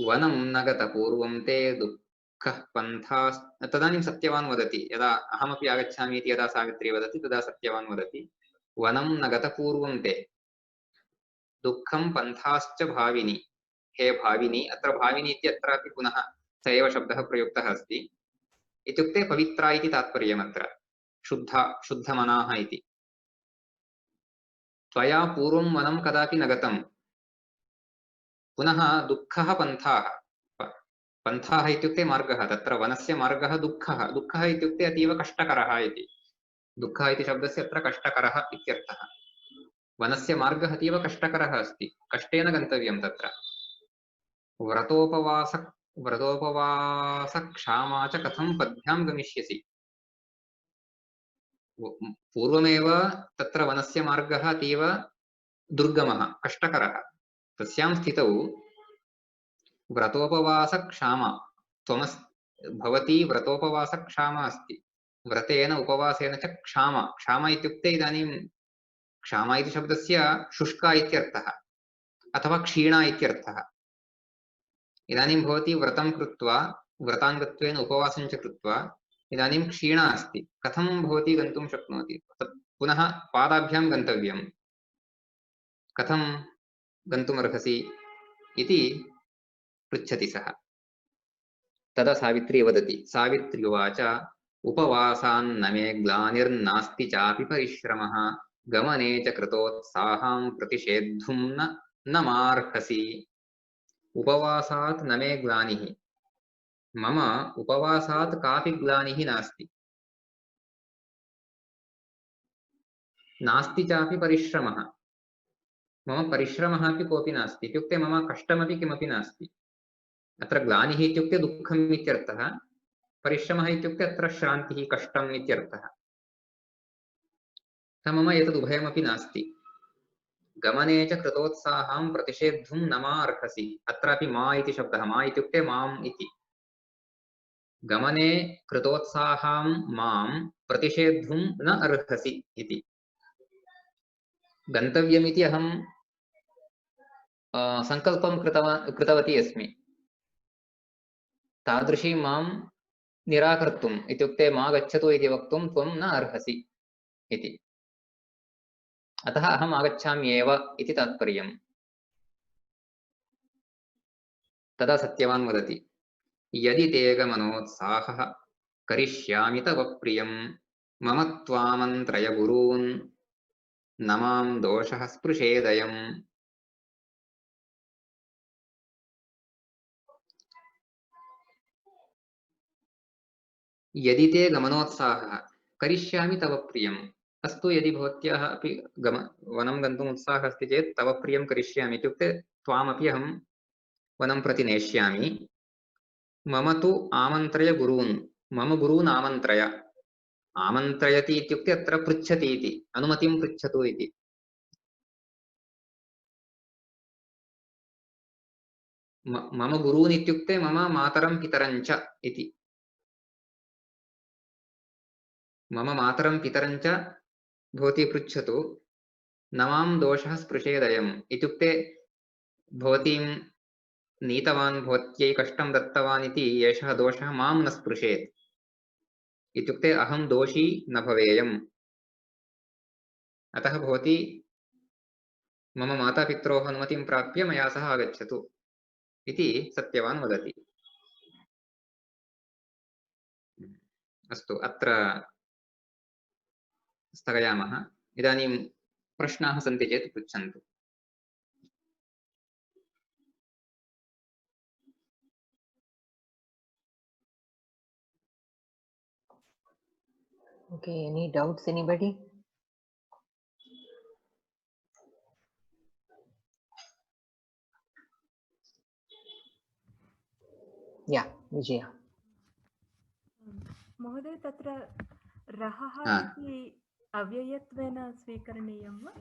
वनं न गतपूर्वं ते दुःखः पन्था तदानीं सत्यवान् वदति यदा अहमपि आगच्छामि इति यदा सावित्री वदति तदा सत्यवान् वदति वनं न गतपूर्वं ते दुःखं पन्थाश्च भाविनि हे भाविनि अत्र भाविनि इत्यत्रापि पुनः स एव शब्दः प्रयुक्तः अस्ति इत्युक्ते पवित्रा इति तात्पर्यम् अत्र शुद्धमनाः इति त्वया पूर्वं वनं कदापि न गतं पुनः दुःखः पन्थाः इत्युक्ते मार्गः तत्र वनस्य मार्गः दुःखः इत्युक्ते अतीव कष्टकरः इति दुःखः इति शब्दस्य अत्र कष्टकरः इत्यर्थः वनस्य मार्गः अतीव कष्टकरः अस्ति कष्टेन गन्तव्यं तत्र व्रतोपवासक्षामा च कथं पद्भ्यां गमिष्यसि पूर्वमेव तत्र वनस्य मार्गः अतीव दुर्गमः कष्टकरः तस्यां स्थितौ व्रतोपवासक्षामा भवती व्रतोपवासक्षामा अस्ति व्रतेन उपवासेन च क्षामा इत्युक्ते इदानीं क्षामा इति शब्दस्य शुष्का इत्यर्थः अथवा क्षीणा इत्यर्थः इदानीं भवती व्रतं कृत्वा व्रताङ्गत्वेन उपवासं च कृत्वा इदानीं क्षीणा अस्ति कथं भवती गन्तुं शक्नोति पुनः पादाभ्यां गन्तव्यं कथं गन्तुमर्हसि इति पृच्छति सः तदा सावित्री वदति सावित्री उवाच उपवासान्न मे ग्लानिर्नास्ति चापि परिश्रमः गमने च कृतोत्साहां प्रतिषेद्धुं न मार्हसि उपवासात् न मे ग्लानिः मम उपवासात् कापि ग्लानिः नास्ति चापि परिश्रमः मम परिश्रमः अपि कोऽपि नास्ति इत्युक्ते मम कष्टमपि किमपि नास्ति अत्र ग्लानिः इत्युक्ते दुःखम् इत्यर्थः, परिश्रमः इत्युक्ते अत्र श्रान्तिः कष्टम् इत्यर्थः। मम एतदुभयमपि नास्ति। गमने च कृतोत्साहं प्रतिषेद्धुं न मा अर्हसि। अत्रापि मा इति शब्दः, मा इत्युक्ते माम् इति। गमने कृतोत्साहं मां प्रतिषेद्धुं न अर्हसि इति। गन्तव्यमिति अहं सङ्कल्पं कृतवती अस्मि। तादृशी मां निराकर्तुम् इत्युक्ते मा गच्छतु इति वक्तुं त्वं न अर्हसि इति। अतः अहम् आगच्छामि एव इति तात्पर्यम्। तदा सत्यवान् वदति, यदि ते गमनोत्साहः करिष्यामि तव प्रियं मम त्वामन्त्रय गुरून् न मां दोषः स्पृशेदयम्। यदि ते गमनोत्साहः करिष्यामि तव प्रियम्। अस्तु, यदि भवत्याः अपि वनं गन्तुम् उत्साहः अस्ति चेत् तव प्रियं करिष्यामि इत्युक्ते त्वामपि अहं वनं प्रति नेष्यामि। मम तु आमन्त्रय गुरून्, मम गुरून् आमन्त्रय। आमन्त्रयति इत्युक्ते अत्र पृच्छति इति, अनुमतिं पृच्छतु इति। मम गुरून् इत्युक्ते मम मातरं पितरं च इति। मम मातरं पितरं च भवती पृच्छतु, न मां दोषः स्पृशेदयम् इत्युक्ते भवतीं नीतवान्, भवत्यै कष्टं दत्तवान् इति एषः दोषः मां न स्पृशेत् इत्युक्ते अहं दोषी न भवेयम्। अतः भवती मम मातापित्रोः अनुमतिं प्राप्य मया सह आगच्छतु इति सत्यवान् वदति। अस्तु, अत्र स्थगयामः। इदानीं प्रश्नाः सन्ति चेत् पृच्छन्तु। Okay, any doubts, anybody? Yeah, Vijaya. महोदय, तत्र रहः इति अव्ययत्वेन स्वीकरणीयं वा?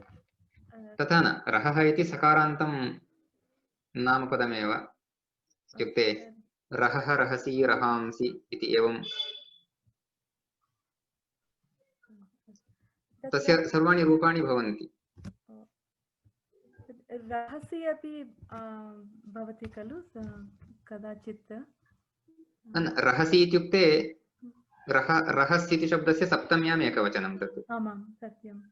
तथा न, रहः इति सकारान्तं नामपदमेव। इत्युक्ते रहः रहसि रहांसि इति एवं तस्य सर्वाणि रूपाणि भवन्ति। रहसि अपि भवति खलु कदाचित्? रहसि इत्युक्ते रहस् इति शब्दस्य सप्तम्याम् एकवचनं तत्। आमां सत्यम्।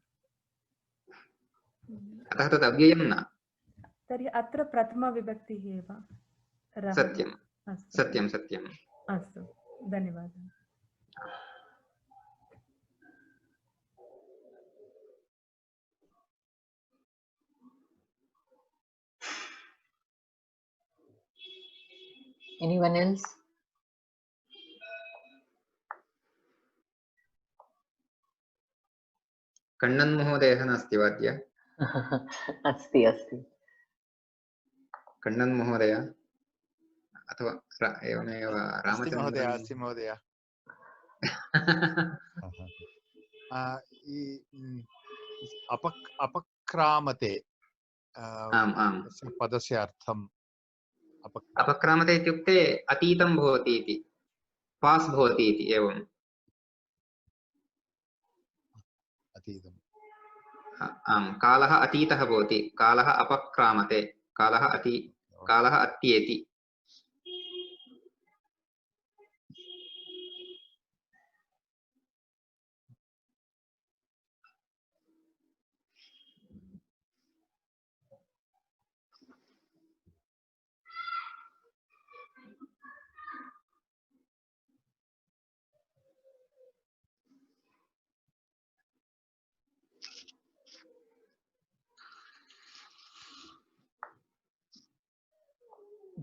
अतः तद् अव्ययं न। तर्हि अत्र प्रथमविभक्तिः एव। सत्यं सत्यं सत्यम्। अस्तु, धन्यवादः। Anyone else? कण्णन् महोदयः नास्ति वा अद्य? अस्ति अस्ति। कण्णन् महोदय अथवा एवमेव रामचन्द्रन्? अस्ति महोदय। अपक्रामते आम् आम्, पदस्य अर्थम् अपक्रामते इत्युक्ते अतीतं भवति इति, पास् भवति इति। एवम् अतीतम्। आम्, कालः अतीतः भवति, कालः अपक्रामते, कालः अत्येति।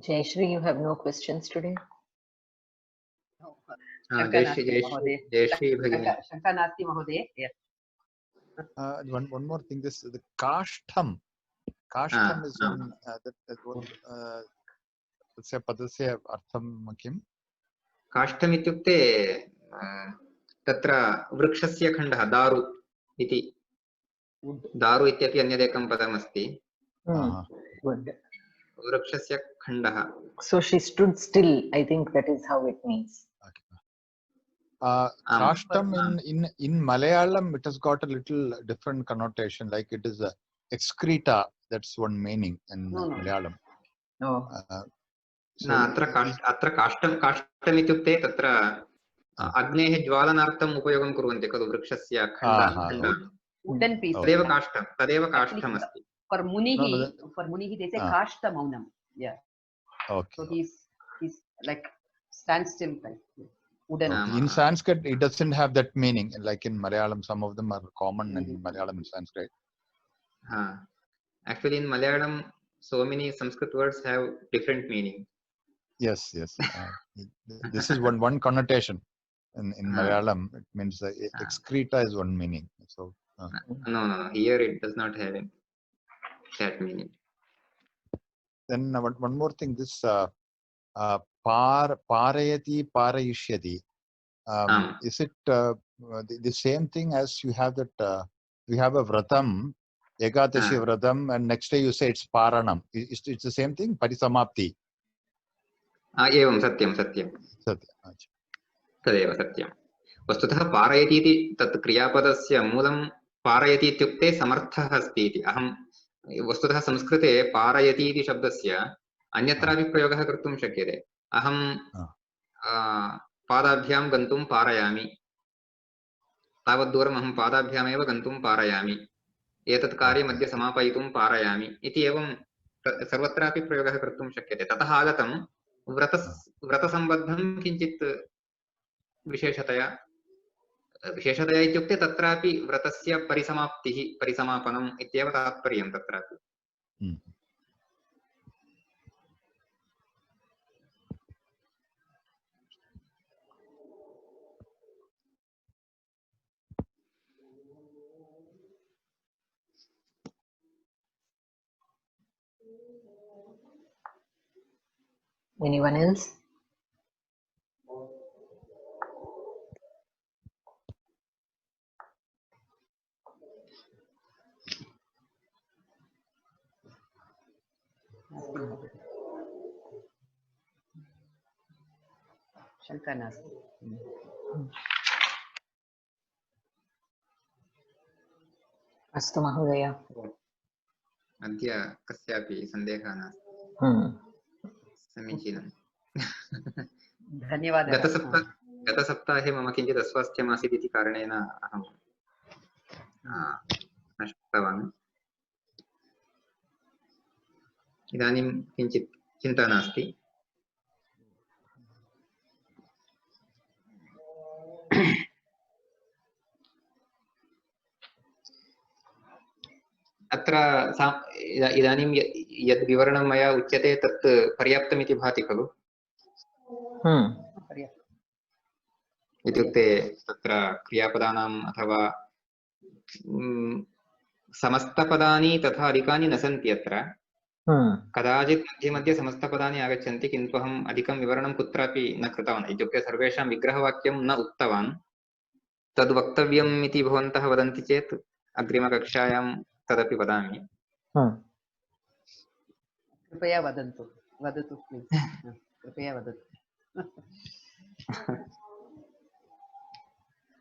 Jayashri, you have no questions today? Jayashree भगिनी। शङ्का नास्ति महोदय. One more thing, this the kashtam is one तस्य पदस्य अर्थं किम्? काष्ठम् इत्युक्ते तत्र वृक्षस्य खण्डः दारु इति, दारु इत्यपि अन्यदेकं पदमस्ति, Good. वृक्षस्य खण्डः। So she stood still. I think that is how it means. Kashtam in Malayalam, it has got a little different connotation, like it is a excreta. That's one meaning in Malayalam. Oh. न अत्र काष्ठम् इत्युक्ते तत्र अग्नेः ज्वालनार्थम् उपयोगं कुर्वन्ति खलु वृक्षस्य खण्डः। Wooden piece. तदेव काष्ठम् अस्ति। For Munihi they say kashta maunam. Yeah. Okay. So he's like standstill type. Wooden. In Sanskrit, it doesn't have that meaning. Like in Malayalam, some of them are common in Malayalam and Sanskrit. Actually, in Malayalam, so many Sanskrit words have different meaning. Yes. This is one connotation. In Malayalam, it means excreta is one meaning. So no, here it does not have that meaning. Then one more thing, this parayati parayishyati, is it the same thing as you have that we have a vratam, ekadashi vratam, and next day you say it's paranam. It's the same thing, parisamapti. एवं सत्यं तदेव सत्यं। वस्तुतः पारयति इति तत् क्रियापदस्य मूलं पारयति इत्युक्ते समर्थः अस्ति इति। अहं वस्तुतः संस्कृते पारयति इति शब्दस्य अन्यत्रापि प्रयोगः कर्तुं शक्यते। अहं पादाभ्यां गन्तुं पारयामि, तावद्दूरम् अहं पादाभ्यामेव गन्तुं पारयामि, एतत् कार्यम् अद्य समापयितुं पारयामि इति एवं सर्वत्रापि प्रयोगः कर्तुं शक्यते। ततः आगतं व्रतसम्बद्धं किञ्चित् विशेषतया इत्युक्ते तत्रापि व्रतस्य परिसमाप्तिः परिसमापनम् इत्येव तात्पर्यं तत्रापि। Anyone else? शङ्का नास्ति। अस्तु महोदय, अद्य कस्यापि सन्देहः नास्ति। समीचीनं। धन्यवादः। गतसप्ताहे मम किञ्चित् अस्वास्थ्यमासीत् इति कारणेन अहं न शक्तवान्। इदानीं किञ्चित् चिन्ता नास्ति। अत्र इदानीं यद् विवरणं मया उच्यते तत् पर्याप्तमिति भाति खलु? इत्युक्ते तत्र क्रियापदानाम् अथवा समस्तपदानि तथा अधिकानि न सन्ति अत्र। कदाचित् मध्ये मध्ये समस्तपदानि आगच्छन्ति, किन्तु अहम् अधिकं विवरणं कुत्रापि न कृतवान्। इत्युक्ते सर्वेषां विग्रहवाक्यं न उक्तवान्। तद् वक्तव्यम् इति भवन्तः वदन्ति चेत् अग्रिमकक्षायां तदपि वदामि। कृपया वदतु प्लीज। कृपया वदतु।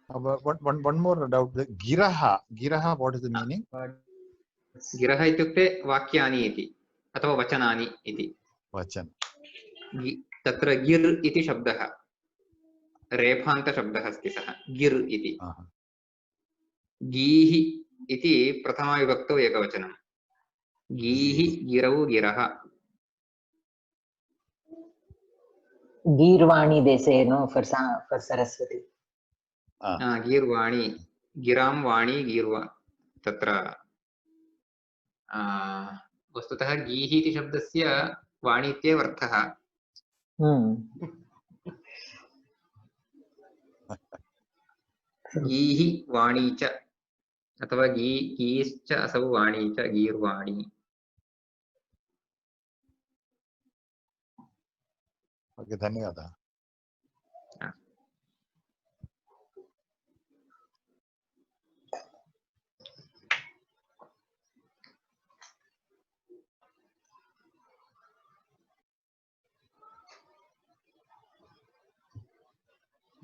One more doubt. Giraha, what is the meaning? गिरः इत्युक्ते वाक्यानि इति अथवा वचनानि इति। वचन। तत्र गिर् इति शब्दः रेफान्तशब्दः अस्ति, सः गिर् इति। गीः इति प्रथमाविभक्तौ एकवचनं। गीः गिरौ गिरः। गीर्वाणी they say, no, for Saraswati. गीर्वाणी, गिरां वाणी गीर्वा। तत्र वस्तुतः गीः इति शब्दस्य वाणी इत्येव अर्थः। गीः वाणी च अथवा गीश्च असौ वाणी च गीर्वाणी। ओके, धन्यवादः।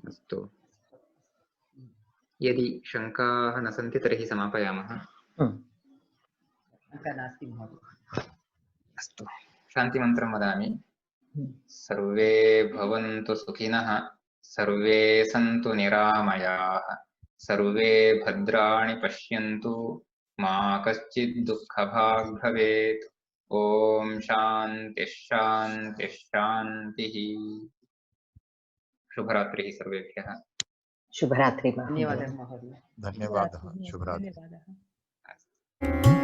अस्तु, यदि शङ्काः न सन्ति तर्हि समापयामः। शङ्का नास्ति महोदय। अस्तु, शान्तिमन्त्रं वदामि। सर्वे भवन्तु सुखिनः, सर्वे सन्तु निरामयाः, सर्वे भद्राणि पश्यन्तु, मा कश्चित् दुःखभाग् भवेत्। ॐ शान्तिः शान्तिः शान्तिः। शुभरात्रिः सर्वेभ्यः। शुभरात्रि महोदय। धन्यवादः महोदय। धन्यवादः। शुभरात्रि। धन्यवादः।